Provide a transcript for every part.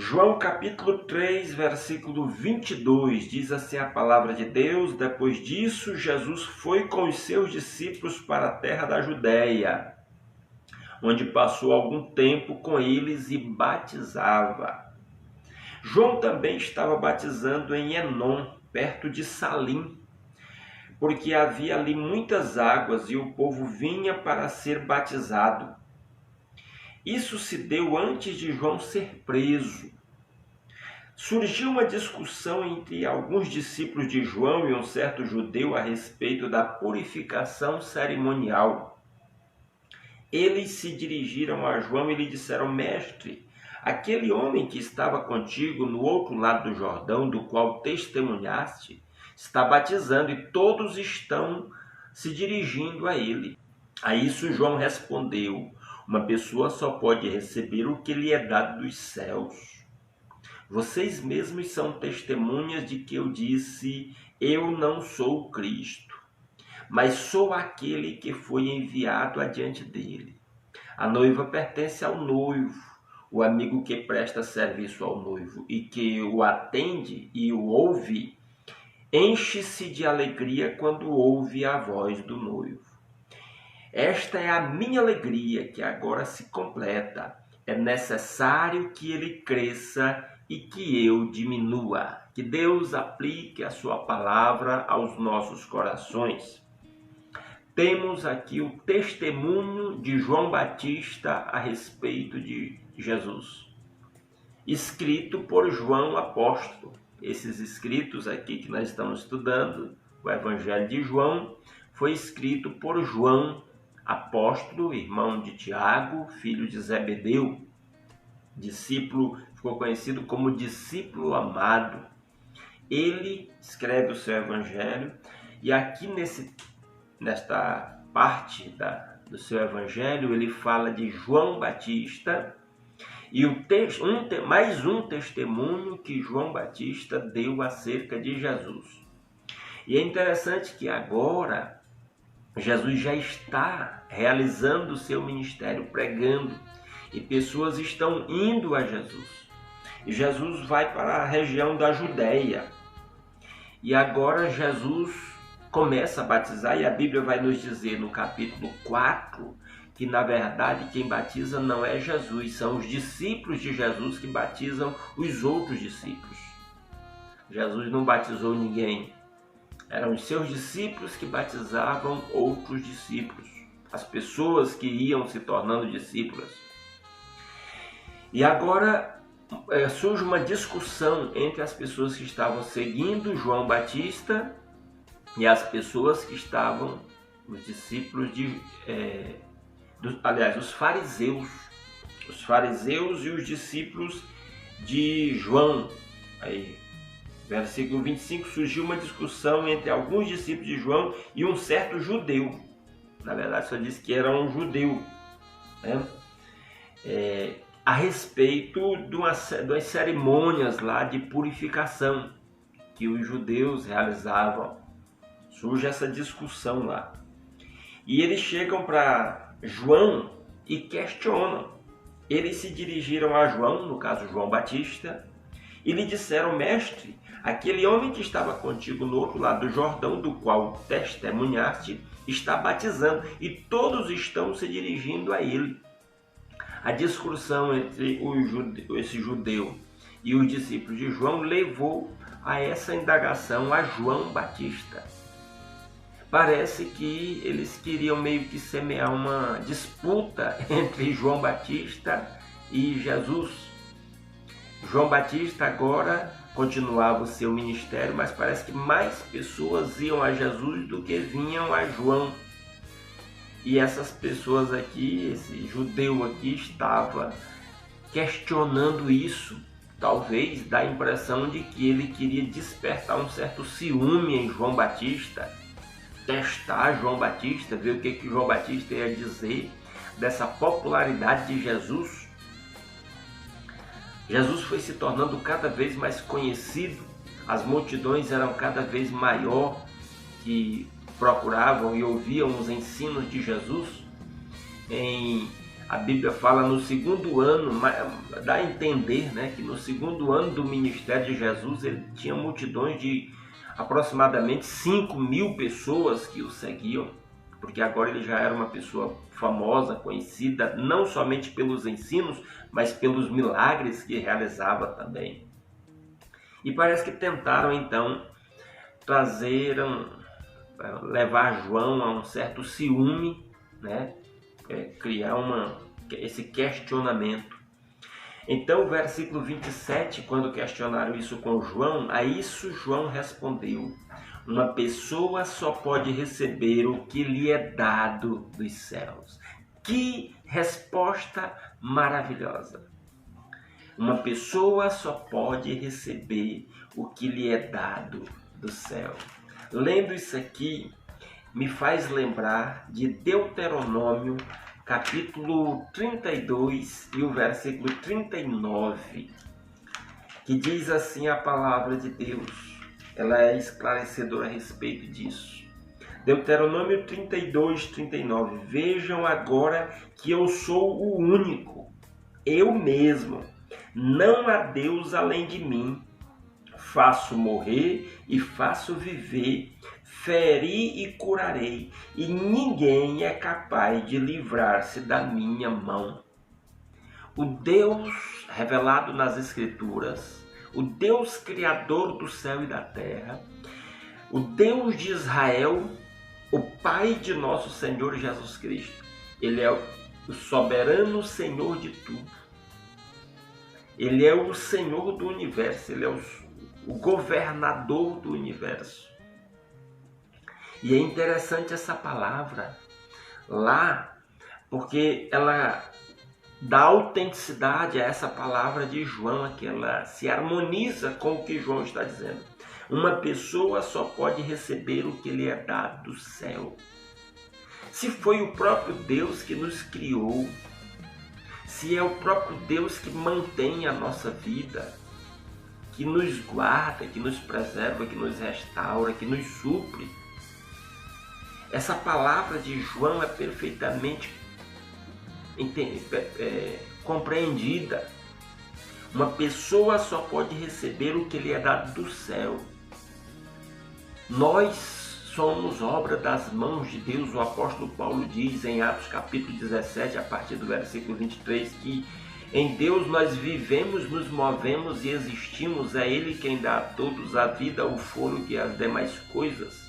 João capítulo 3, versículo 22, diz assim a palavra de Deus: depois disso, Jesus foi com os seus discípulos para a terra da Judéia, onde passou algum tempo com eles e batizava. João também estava batizando em Enom, perto de Salim, porque havia ali muitas águas e o povo vinha para ser batizado. Isso se deu antes de João ser preso. Surgiu uma discussão entre alguns discípulos de João e um certo judeu a respeito da purificação cerimonial. Eles se dirigiram a João e lhe disseram: Mestre, aquele homem que estava contigo no outro lado do Jordão, do qual testemunhaste, está batizando e todos estão se dirigindo a ele. A isso João respondeu: uma pessoa só pode receber o que lhe é dado dos céus. Vocês mesmos são testemunhas de que eu disse: eu não sou o Cristo, mas sou aquele que foi enviado adiante dele. A noiva pertence ao noivo. O amigo que presta serviço ao noivo e que o atende e o ouve, enche-se de alegria quando ouve a voz do noivo. Esta é a minha alegria que agora se completa. É necessário que ele cresça e que eu diminua. Que Deus aplique a sua palavra aos nossos corações. Temos aqui o testemunho de João Batista a respeito de Jesus, escrito por João apóstolo. Esses escritos aqui que nós estamos estudando, o Evangelho de João, foi escrito por João apóstolo, irmão de Tiago, filho de Zebedeu, discípulo, ficou conhecido como discípulo amado. Ele escreve o seu Evangelho e aqui nesta parte do seu Evangelho ele fala de João Batista e mais um testemunho que João Batista deu acerca de Jesus. E é interessante que agora Jesus já está realizando o seu ministério, pregando, e pessoas estão indo a Jesus. E Jesus vai para a região da Judéia. E agora Jesus começa a batizar, e a Bíblia vai nos dizer no capítulo 4 que na verdade quem batiza não é Jesus, são os discípulos de Jesus que batizam os outros discípulos. Jesus não batizou ninguém. Eram os seus discípulos que batizavam outros discípulos, as pessoas que iam se tornando discípulas. E agora surge uma discussão entre as pessoas que estavam seguindo João Batista e as pessoas que estavam, os discípulos os fariseus. Os fariseus e os discípulos de João. Aí, versículo 25, surgiu uma discussão entre alguns discípulos de João e um certo judeu. Na verdade, só diz que era um judeu, né? A respeito das cerimônias lá de purificação que os judeus realizavam. Surge essa discussão lá. E eles chegam para João e questionam. Eles se dirigiram a João, no caso João Batista, e lhe disseram: Mestre, aquele homem que estava contigo no outro lado do Jordão, do qual testemunhaste, está batizando e todos estão se dirigindo a ele. A discussão entre esse judeu e os discípulos de João levou a essa indagação a João Batista. Parece que eles queriam meio que semear uma disputa entre João Batista e Jesus. João Batista agora continuava o seu ministério, mas parece que mais pessoas iam a Jesus do que vinham a João. E essas pessoas aqui, esse judeu aqui, estava questionando isso. Talvez dá a impressão de que ele queria despertar um certo ciúme em João Batista, testar João Batista, ver o que João Batista ia dizer dessa popularidade de Jesus. Jesus foi se tornando cada vez mais conhecido, as multidões eram cada vez maior que procuravam e ouviam os ensinos de Jesus. Em A Bíblia fala no segundo ano, dá a entender, né, que no segundo ano do ministério de Jesus ele tinha multidões de aproximadamente 5.000 pessoas que o seguiam, porque agora ele já era uma pessoa famosa, conhecida, não somente pelos ensinos, mas pelos milagres que realizava também. E parece que tentaram então levar João a um certo ciúme, né? Criar esse questionamento. Então, o versículo 27, quando questionaram isso com João, a isso João respondeu: uma pessoa só pode receber o que lhe é dado dos céus. Que resposta maravilhosa! Uma pessoa só pode receber o que lhe é dado do céu. Lendo isso aqui, me faz lembrar de Deuteronômio, capítulo 32 e o versículo 39, que diz assim a palavra de Deus. Ela é esclarecedora a respeito disso. Deuteronômio 32, 39. Vejam agora que eu sou o único, eu mesmo. Não há Deus além de mim. Faço morrer e faço viver, feri e curarei, e ninguém é capaz de livrar-se da minha mão. O Deus revelado nas Escrituras, o Deus criador do céu e da terra, o Deus de Israel, o Pai de nosso Senhor Jesus Cristo, Ele é o soberano Senhor de tudo. Ele é o Senhor do universo, Ele é o governador do universo. E é interessante essa palavra lá, porque ela dá autenticidade a essa palavra de João, que ela se harmoniza com o que João está dizendo. Uma pessoa só pode receber o que lhe é dado do céu. Se foi o próprio Deus que nos criou, se é o próprio Deus que mantém a nossa vida, que nos guarda, que nos preserva, que nos restaura, que nos supre. Essa palavra de João é perfeitamente compreendida. Uma pessoa só pode receber o que lhe é dado do céu. Nós somos obra das mãos de Deus. O apóstolo Paulo diz em Atos capítulo 17, a partir do versículo 23, que em Deus nós vivemos, nos movemos e existimos. É Ele quem dá a todos a vida, o fôlego e as demais coisas.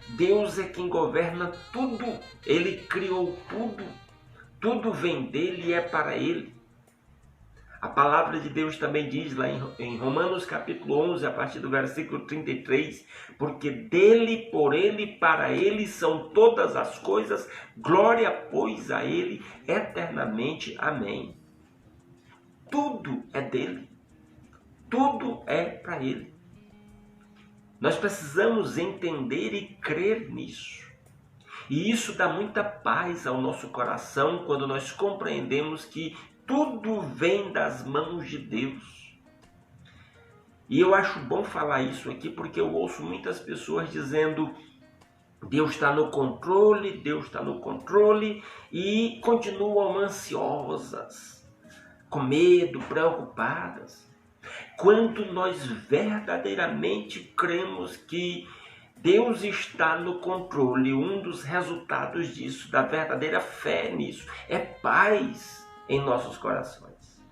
Deus é quem governa tudo. Ele criou tudo. Tudo vem dele e é para Ele. A palavra de Deus também diz lá em Romanos capítulo 11, a partir do versículo 33, porque dele, por ele, para ele são todas as coisas, glória, pois, a ele eternamente. Amém. Tudo é dele. Tudo é para ele. Nós precisamos entender e crer nisso. E isso dá muita paz ao nosso coração quando nós compreendemos que tudo vem das mãos de Deus. E eu acho bom falar isso aqui porque eu ouço muitas pessoas dizendo: Deus está no controle, Deus está no controle, e continuam ansiosas, com medo, preocupadas. Quando nós verdadeiramente cremos que Deus está no controle, um dos resultados disso, da verdadeira fé nisso, é paz em nossos corações.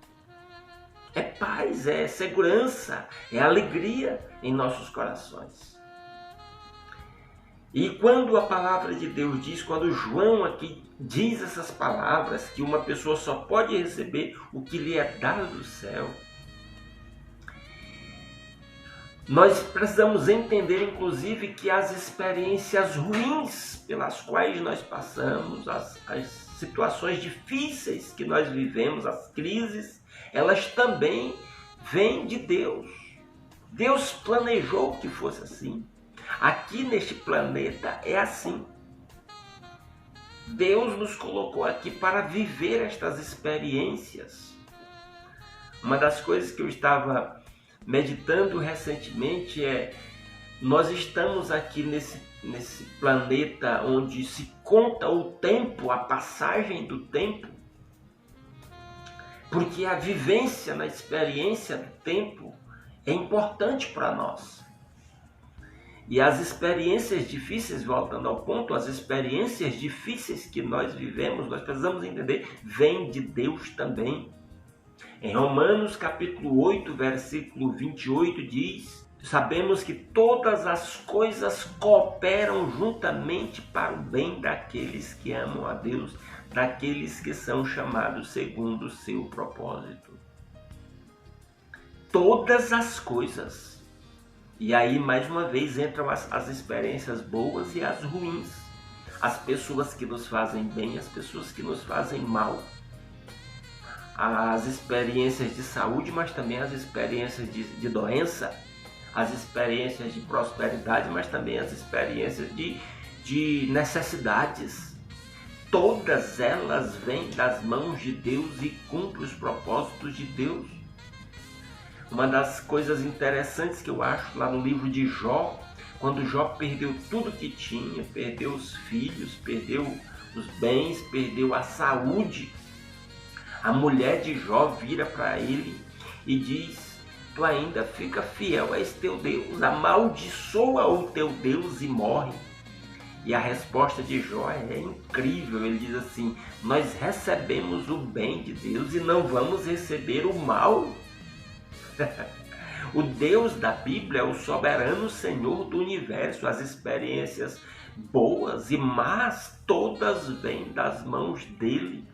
É paz, é segurança, é alegria em nossos corações. E quando a palavra de Deus diz, quando João aqui diz essas palavras, que uma pessoa só pode receber o que lhe é dado do céu, nós precisamos entender, inclusive, que as experiências ruins pelas quais nós passamos, as situações difíceis que nós vivemos, as crises, elas também vêm de Deus. Deus planejou que fosse assim. Aqui neste planeta é assim. Deus nos colocou aqui para viver estas experiências. Uma das coisas que eu estava meditando recentemente nós estamos aqui nesse planeta onde se conta o tempo, a passagem do tempo, porque a vivência na experiência do tempo é importante para nós. E as experiências difíceis, voltando ao ponto, as experiências difíceis que nós vivemos, nós precisamos entender, vêm de Deus também. Em Romanos capítulo 8, versículo 28 diz: sabemos que todas as coisas cooperam juntamente para o bem daqueles que amam a Deus, daqueles que são chamados segundo o seu propósito. Todas as coisas. E aí, mais uma vez, entram as experiências boas e as ruins. As pessoas que nos fazem bem, as pessoas que nos fazem mal. As experiências de saúde, mas também as experiências de doença. As experiências de prosperidade, mas também as experiências de necessidades. Todas elas vêm das mãos de Deus e cumprem os propósitos de Deus. Uma das coisas interessantes que eu acho lá no livro de Jó, quando Jó perdeu tudo que tinha, perdeu os filhos, perdeu os bens, perdeu a saúde, a mulher de Jó vira para ele e diz: tu ainda fica fiel a esse teu Deus, amaldiçoa o teu Deus e morre. E a resposta de Jó é incrível, ele diz assim: nós recebemos o bem de Deus e não vamos receber o mal. O Deus da Bíblia é o soberano Senhor do universo. As experiências boas e más, todas vêm das mãos dele.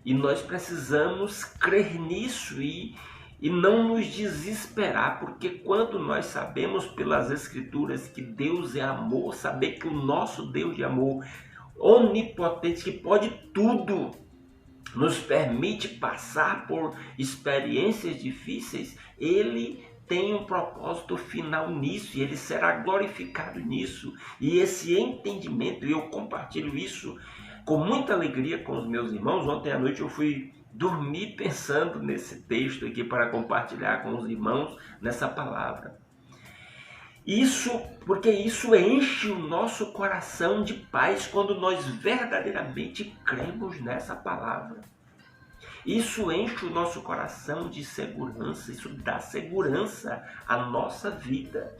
E nós precisamos crer nisso e não nos desesperar, porque quando nós sabemos pelas Escrituras que Deus é amor, saber que o nosso Deus de amor, onipotente, que pode tudo, nos permite passar por experiências difíceis, ele tem um propósito final nisso e ele será glorificado nisso. E esse entendimento, e eu compartilho isso com muita alegria com os meus irmãos. Ontem à noite eu fui dormir pensando nesse texto aqui para compartilhar com os irmãos nessa palavra. Isso, porque isso enche o nosso coração de paz quando nós verdadeiramente cremos nessa palavra. Isso enche o nosso coração de segurança, isso dá segurança à nossa vida.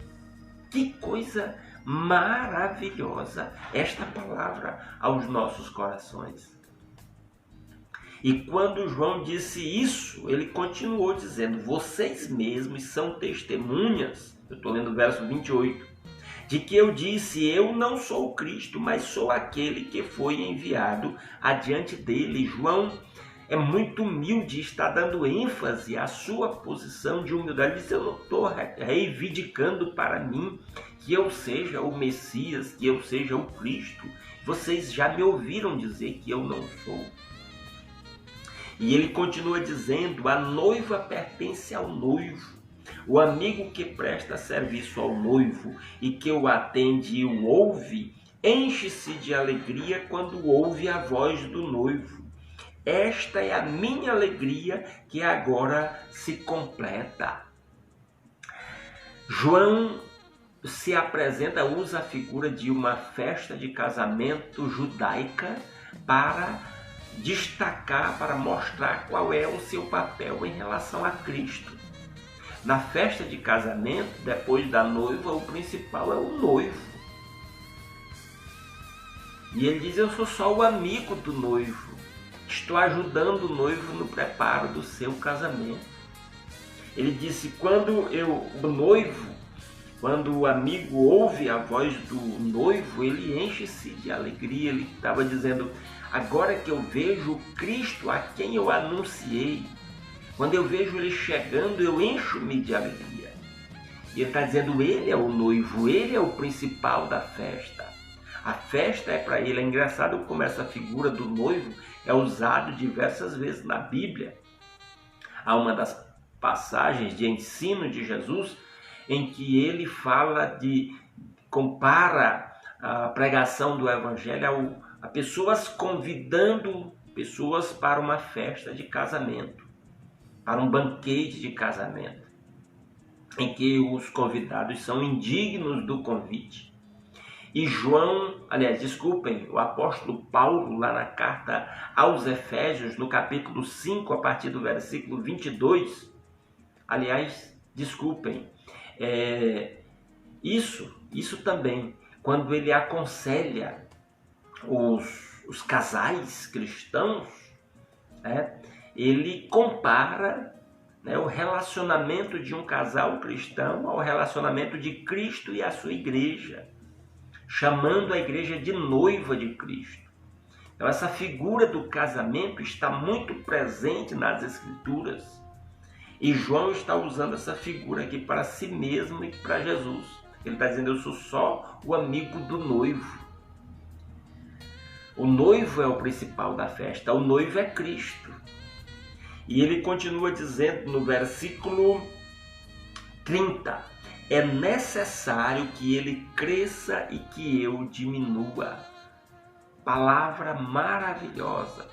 Que coisa maravilhosa esta palavra aos nossos corações. E quando João disse isso, ele continuou dizendo: vocês mesmos são testemunhas. Eu estou lendo o verso 28. De que eu disse: eu não sou o Cristo, mas sou aquele que foi enviado adiante dele. João é muito humilde, está dando ênfase à sua posição de humildade. Ele diz: eu não estou reivindicando para mim que eu seja o Messias, que eu seja o Cristo. Vocês já me ouviram dizer que eu não sou. E ele continua dizendo: a noiva pertence ao noivo. O amigo que presta serviço ao noivo e que o atende e o ouve, enche-se de alegria quando ouve a voz do noivo. Esta é a minha alegria que agora se completa. João se apresenta, usa a figura de uma festa de casamento judaica para destacar, para mostrar qual é o seu papel em relação a Cristo. Na festa de casamento, depois da noiva, o principal é o noivo. E ele diz: eu sou só o amigo do noivo. Estou ajudando o noivo no preparo do seu casamento. Ele disse: quando o amigo ouve a voz do noivo, ele enche-se de alegria. Ele estava dizendo: agora que eu vejo o Cristo a quem eu anunciei, quando eu vejo ele chegando, eu encho-me de alegria. E ele está dizendo: ele é o noivo, ele é o principal da festa. A festa é para ele. É engraçado como essa figura do noivo é usada diversas vezes na Bíblia. Há uma das passagens de ensino de Jesus em que ele compara a pregação do Evangelho a pessoas convidando pessoas para uma festa de casamento, para um banquete de casamento, em que os convidados são indignos do convite. E João, aliás, desculpem, o apóstolo Paulo, lá na carta aos Efésios, no capítulo 5, a partir do versículo 22, aliás, desculpem, isso também, quando ele aconselha os casais cristãos, ele compara o relacionamento de um casal cristão ao relacionamento de Cristo e a sua igreja, chamando a igreja de noiva de Cristo. Então, essa figura do casamento está muito presente nas Escrituras. E João está usando essa figura aqui para si mesmo e para Jesus. Ele está dizendo, eu sou só o amigo do noivo. O noivo é o principal da festa, o noivo é Cristo. E ele continua dizendo no versículo 30, é necessário que ele cresça e que eu diminua. Palavra maravilhosa,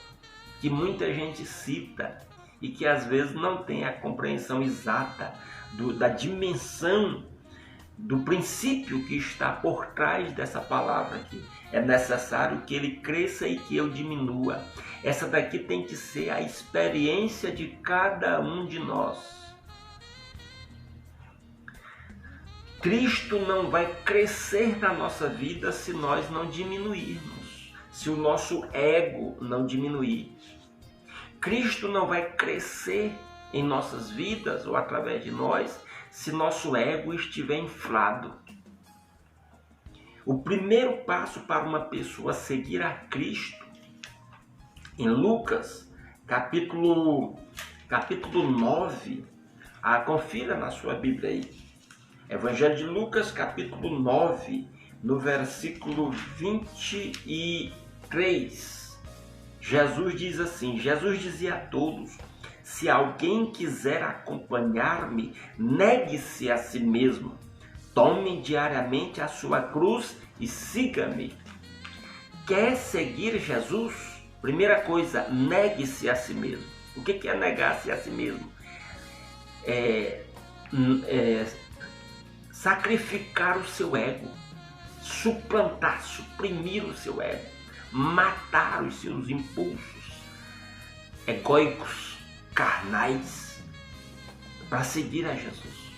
que muita gente cita e que às vezes não tem a compreensão exata da dimensão, do princípio que está por trás dessa palavra aqui. É necessário que ele cresça e que eu diminua. Essa daqui tem que ser a experiência de cada um de nós. Cristo não vai crescer na nossa vida se nós não diminuirmos, se o nosso ego não diminuir. Cristo não vai crescer em nossas vidas ou através de nós se nosso ego estiver inflado. O primeiro passo para uma pessoa seguir a Cristo, em Lucas, capítulo 9, confira na sua Bíblia aí, Evangelho de Lucas, capítulo 9, no versículo 23, Jesus diz assim, Jesus dizia a todos, se alguém quiser acompanhar-me, negue-se a si mesmo, tome diariamente a sua cruz e siga-me. Quer seguir Jesus? Primeira coisa, negue-se a si mesmo. O que é negar-se a si mesmo? Sacrificar o seu ego, suplantar, suprimir o seu ego, matar os seus impulsos egóicos, carnais, para seguir a Jesus.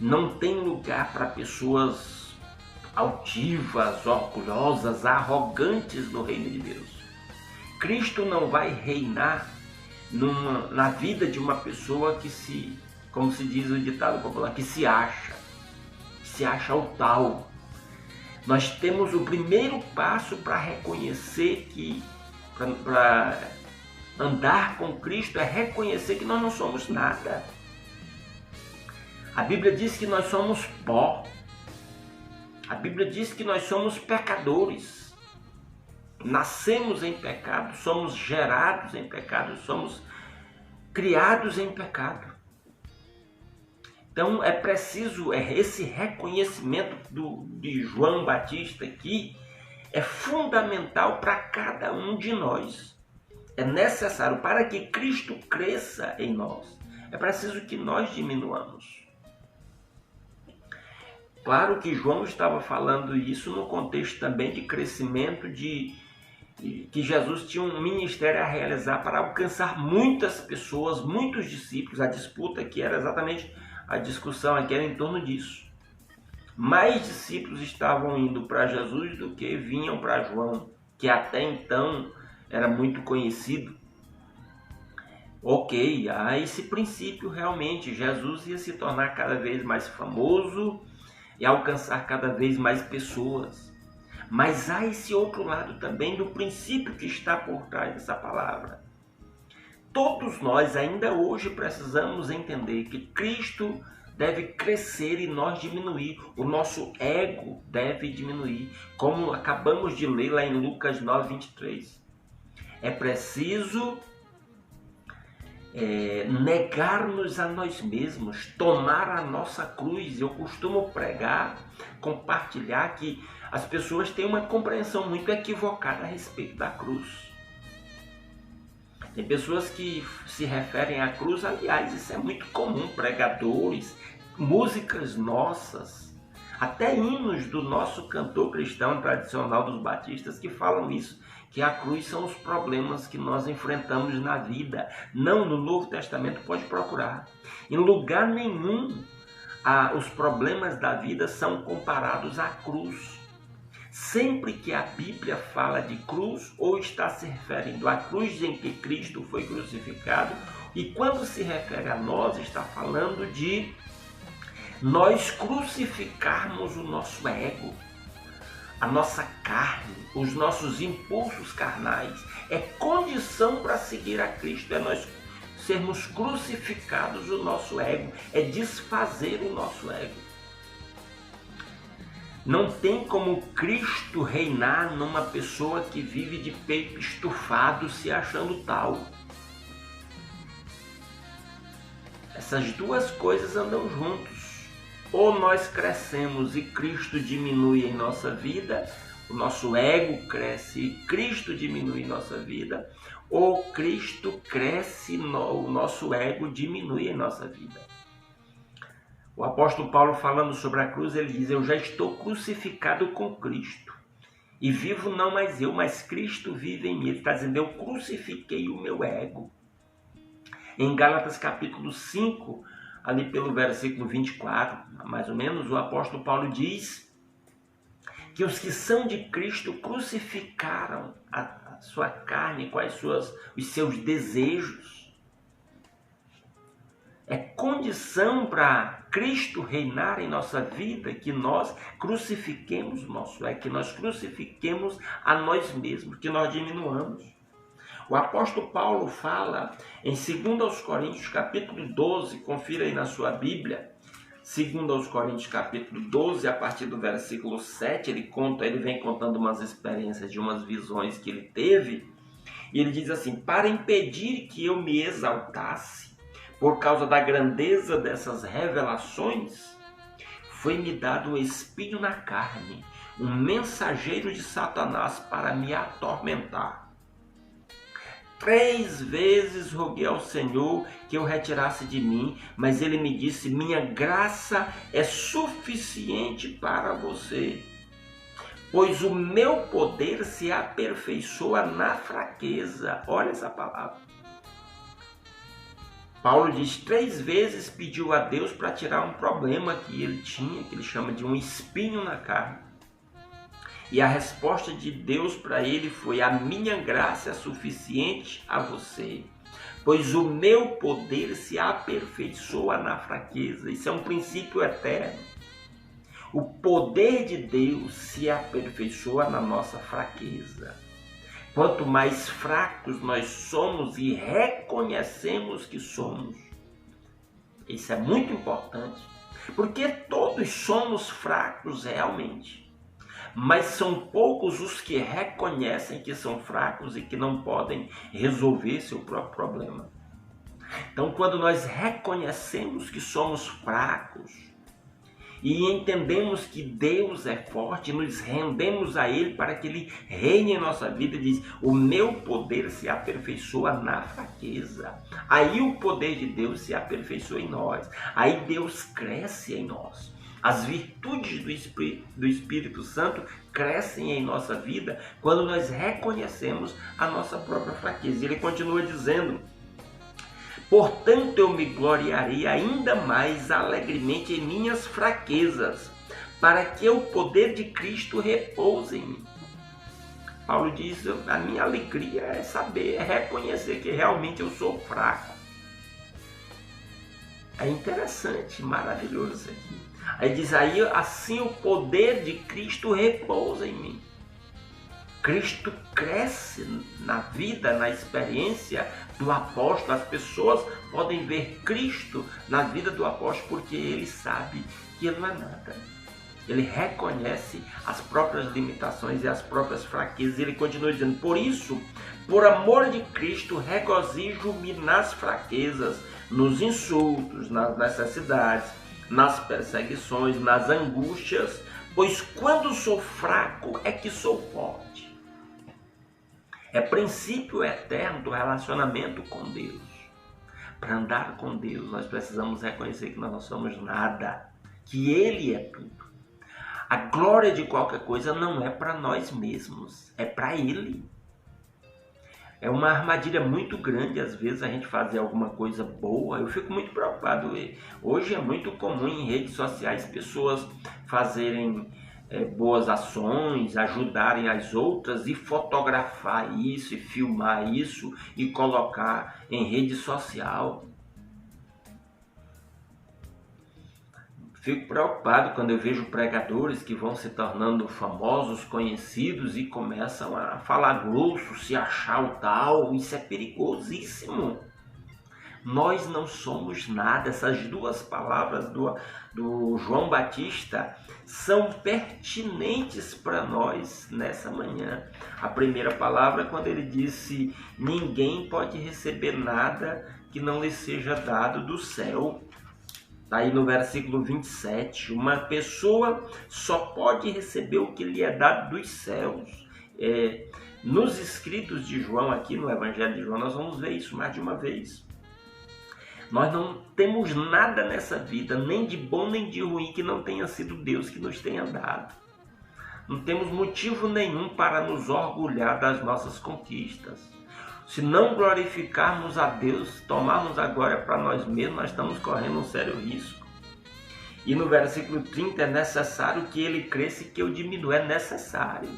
Não tem lugar para pessoas altivas, orgulhosas, arrogantes no reino de Deus. Cristo não vai reinar na vida de uma pessoa que como se diz o ditado popular, que se acha o tal. Nós temos o primeiro passo para reconhecer para andar com Cristo é reconhecer que nós não somos nada. A Bíblia diz que nós somos pó. A Bíblia diz que nós somos pecadores. Nascemos em pecado, somos gerados em pecado, somos criados em pecado. Então é preciso, esse reconhecimento de João Batista aqui é fundamental para cada um de nós. É necessário para que Cristo cresça em nós. É preciso que nós diminuamos. Claro que João estava falando isso no contexto também de crescimento, que Jesus tinha um ministério a realizar para alcançar muitas pessoas, muitos discípulos. A disputa aqui era exatamente, a discussão aqui era em torno disso. Mais discípulos estavam indo para Jesus do que vinham para João, que até então era muito conhecido. Ok, há esse princípio realmente, Jesus ia se tornar cada vez mais famoso e alcançar cada vez mais pessoas. Mas há esse outro lado também do princípio que está por trás dessa palavra. Todos nós ainda hoje precisamos entender que Cristo deve crescer e nós diminuir. O nosso ego deve diminuir, como acabamos de ler lá em Lucas 9, 23. É preciso negar-nos a nós mesmos, tomar a nossa cruz. Eu costumo pregar, compartilhar que as pessoas têm uma compreensão muito equivocada a respeito da cruz. Tem pessoas que se referem à cruz, aliás, isso é muito comum, pregadores, músicas nossas, Até hinos do nosso cantor cristão tradicional dos batistas que falam isso, que a cruz são os problemas que nós enfrentamos na vida. Não, no Novo Testamento pode procurar. Em lugar nenhum os problemas da vida são comparados à cruz. Sempre que a Bíblia fala de cruz, ou está se referindo à cruz em que Cristo foi crucificado, e quando se refere a nós, está falando de nós crucificarmos o nosso ego, a nossa carne, os nossos impulsos carnais. É condição para seguir a Cristo, é nós sermos crucificados o nosso ego, é desfazer o nosso ego. Não tem como Cristo reinar numa pessoa que vive de peito estufado, se achando tal. Essas duas coisas andam juntos. Ou nós crescemos e Cristo diminui em nossa vida, o nosso ego cresce e Cristo diminui em nossa vida, ou Cristo cresce e o nosso ego diminui em nossa vida. O apóstolo Paulo, falando sobre a cruz, ele diz: eu já estou crucificado com Cristo. E vivo não mais eu, mas Cristo vive em mim. Ele está dizendo: eu crucifiquei o meu ego. Em Gálatas capítulo 5, ali pelo versículo 24, mais ou menos, o apóstolo Paulo diz que os que são de Cristo crucificaram a sua carne com os seus desejos. É condição para Cristo reinar em nossa vida que nós crucifiquemos o nosso ego, que nós crucifiquemos a nós mesmos, que nós diminuamos. O apóstolo Paulo fala em 2 Coríntios capítulo 12, confira aí na sua Bíblia, 2 Coríntios capítulo 12, a partir do versículo 7, ele vem contando umas experiências de umas visões que ele teve, e ele diz assim: para impedir que eu me exaltasse, por causa da grandeza dessas revelações, foi-me dado um espinho na carne, um mensageiro de Satanás para me atormentar. 3 vezes roguei ao Senhor que eu retirasse de mim, mas ele me disse: minha graça é suficiente para você, pois o meu poder se aperfeiçoa na fraqueza. Olha essa palavra. Paulo diz: 3 vezes pediu a Deus para tirar um problema que ele tinha, que ele chama de um espinho na carne. E a resposta de Deus para ele foi: a minha graça é suficiente a você, pois o meu poder se aperfeiçoa na fraqueza. Isso é um princípio eterno. O poder de Deus se aperfeiçoa na nossa fraqueza. Quanto mais fracos nós somos e reconhecemos que somos, isso é muito importante, porque todos somos fracos realmente, mas são poucos os que reconhecem que são fracos e que não podem resolver seu próprio problema. Então, quando nós reconhecemos que somos fracos, e entendemos que Deus é forte, nos rendemos a Ele para que Ele reine em nossa vida, e diz: o meu poder se aperfeiçoa na fraqueza. Aí o poder de Deus se aperfeiçoa em nós, aí Deus cresce em nós. As virtudes do Espírito Santo crescem em nossa vida quando nós reconhecemos a nossa própria fraqueza. E ele continua dizendo: portanto, eu me gloriarei ainda mais alegremente em minhas fraquezas, para que o poder de Cristo repouse em mim. Paulo diz: a minha alegria é saber, é reconhecer que realmente eu sou fraco. É interessante, maravilhoso isso aqui. Aí diz: aí assim o poder de Cristo repousa em mim. Cristo cresce na vida, na experiência do apóstolo. As pessoas podem ver Cristo na vida do apóstolo porque ele sabe que ele não é nada. Ele reconhece as próprias limitações e as próprias fraquezas. Ele continua dizendo: por isso, por amor de Cristo, regozijo-me nas fraquezas, nos insultos, nas necessidades, nas perseguições, nas angústias, pois quando sou fraco é que sou forte. É princípio eterno do relacionamento com Deus. Para andar com Deus, nós precisamos reconhecer que nós não somos nada, que Ele é tudo. A glória de qualquer coisa não é para nós mesmos, é para Ele. É uma armadilha muito grande, às vezes, a gente fazer alguma coisa boa. Eu fico muito preocupado. Hoje é muito comum em redes sociais pessoas fazerem boas ações, ajudarem as outras e fotografar isso, e filmar isso e colocar em rede social. Fico preocupado quando eu vejo pregadores que vão se tornando famosos, conhecidos e começam a falar grosso, se achar o tal. Isso é perigosíssimo. Nós não somos nada. Essas duas palavras do João Batista são pertinentes para nós nessa manhã. A primeira palavra, quando ele disse: ninguém pode receber nada que não lhe seja dado do céu. Aí no versículo 27, uma pessoa só pode receber o que lhe é dado dos céus. Nos escritos de João, aqui no Evangelho de João, nós vamos ver isso mais de uma vez. Nós não temos nada nessa vida, nem de bom nem de ruim, que não tenha sido Deus que nos tenha dado. Não temos motivo nenhum para nos orgulhar das nossas conquistas. Se não glorificarmos a Deus, tomarmos a glória para nós mesmos, nós estamos correndo um sério risco. E no versículo 30, é necessário que ele cresça e que eu diminua. É necessário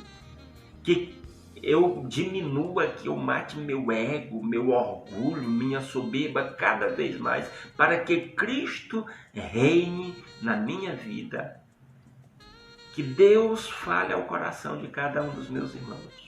que eu diminua, que eu mate meu ego, meu orgulho, minha soberba cada vez mais, para que Cristo reine na minha vida. Que Deus fale ao coração de cada um dos meus irmãos.